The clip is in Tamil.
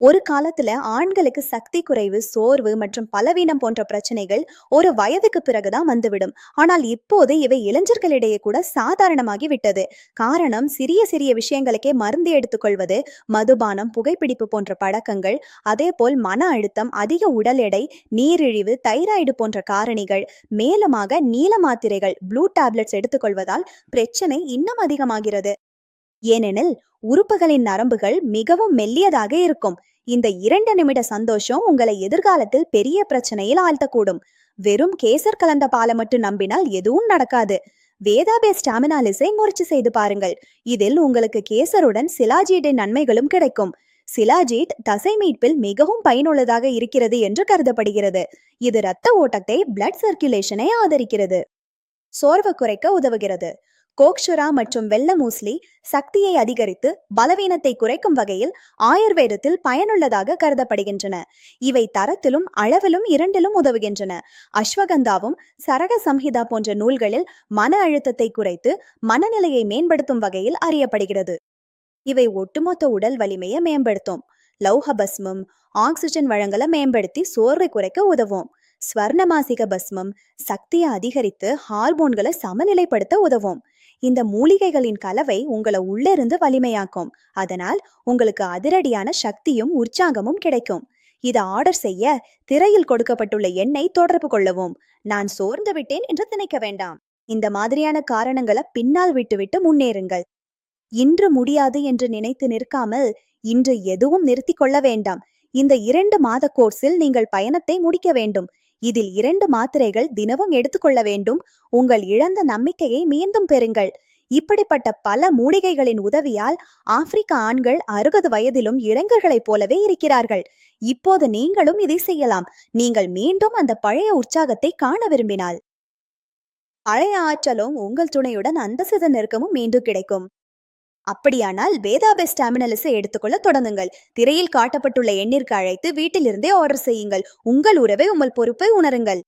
ஒரு காலத்துல ஆண்களுக்கு சக்தி குறைவு, சோர்வு மற்றும் பலவீனம் போன்ற பிரச்சனைகள் ஒரு வயதுக்கு பிறகுதான் வந்துவிடும். ஆனால் இப்போது இவை இளைஞர்களிடையே கூட சாதாரணமாகி விட்டது. காரணம், சிறிய சிறிய விஷயங்களுக்கே மருந்து எடுத்துக்கொள்வது, மதுபானம், புகைப்பிடிப்பு போன்ற பழக்கங்கள், அதேபோல் மன அழுத்தம், அதிக உடல் எடை, நீரிழிவு, தைராய்டு போன்ற காரணிகள், மேலுமாக நீல மாத்திரைகள் ப்ளூ டேப்லெட்ஸ் எடுத்துக்கொள்வதால் பிரச்சனை இன்னும் அதிகமாகிறது. ஏனெனில் உறுப்புகளின் நரம்புகள் மிகவும் மெல்லியதாக இருக்கும். இந்த 2 நிமிட சந்தோஷம் உங்களை எதிர்காலத்தில் பெரிய பிரச்சனையில் ஆழ்த்தக்கூடும். வெறும் கேசர் கலந்த பாலை மட்டும் நம்பினால் எதுவும் நடக்காது. வேதாபே ஸ்டாமினாலிஸை முயற்சி செய்து பாருங்கள். இதில் உங்களுக்கு கேசருடன் சிலாஜீட்டின் நன்மைகளும் கிடைக்கும். சிலாஜீட் தசை மீட்பில் மிகவும் பயனுள்ளதாக இருக்கிறது என்று கருதப்படுகிறது. இது இரத்த ஓட்டத்தை, பிளட் சர்க்குலேஷனை ஆதரிக்கிறது. சோர்வு குறைக்க உதவுகிறது. கோக்ஷுரா மற்றும் வெள்ள மூஸ்லி சக்தியை அதிகரித்து பலவீனத்தை குறைக்கும் வகையில் ஆயுர்வேதத்தில் பயனுள்ளதாக கருதப்படுகின்றன. இவை தரத்திலும் அளவிலும் இரண்டிலும் உதவுகின்றன. அஸ்வகந்தாவும் சரக சம்ஹிதா போன்ற நூல்களில் மன அழுத்தத்தை குறைத்து மனநிலையை மேம்படுத்தும் வகையில் அறியப்படுகிறது. இவை ஒட்டுமொத்த உடல் வலிமையை மேம்படுத்தும். லௌக பஸ்மம் ஆக்சிஜன் வழங்கலை மேம்படுத்தி சோர்வை குறைக்க உதவும். ஸ்வர்ணமாசிக பஸ்மம் சக்தியை அதிகரித்து ஹார்மோன்களை சமநிலைப்படுத்த உதவும். இந்த மூலிகைகளின் கலவை உங்களை உள்ளிருந்து வலிமையாக்கும். அதனால் உங்களுக்கு அதிரடியான சக்தியும் உற்சாகமும் கிடைக்கும். இதை ஆர்டர் செய்ய திரையில் கொடுக்கப்பட்டுள்ள எண்ணை தொடர்பு கொள்ளவும். நான் சோர்ந்து விட்டேன் என்று நினைக்க வேண்டாம். இந்த மாதிரியான காரணங்களை பின்னால் விட்டுவிட்டு முன்னேறுங்கள். இன்று முடியாது என்று நினைத்து நிற்காமல் இன்று எதுவும் நிறுத்தி கொள்ள வேண்டாம். இந்த 2 மாத கோர்ஸில் நீங்கள் பயணத்தை முடிக்க வேண்டும். இதில் 2 மாத்திரைகள் தினமும் எடுத்துக்கொள்ள வேண்டும். உங்கள் இழந்த நம்பிக்கையை மீண்டும் பெறுங்கள். இப்படிப்பட்ட பல மூலிகைகளின் உதவியால் ஆப்பிரிக்க ஆண்கள் 60 வயதிலும் இளைஞர்களைப் போலவே இருக்கிறார்கள். இப்போது நீங்களும் இதை செய்யலாம். நீங்கள் மீண்டும் அந்த பழைய உற்சாகத்தை காண விரும்பினால். பழைய ஆற்றலும் உங்கள் துணையுடன் அந்த சித நெருக்கமும் மீண்டும் கிடைக்கும். அப்படியானால் வேதாபே ஸ்டாமினலிஸை எடுத்துக்கொள்ள தொடங்குங்கள். திரையில் காட்டப்பட்டுள்ள எண்ணிற்கு அழைத்து வீட்டிலிருந்தே ஆர்டர் செய்யுங்கள். உங்கள் உறவை, உங்கள் பொறுப்பை உணருங்கள்.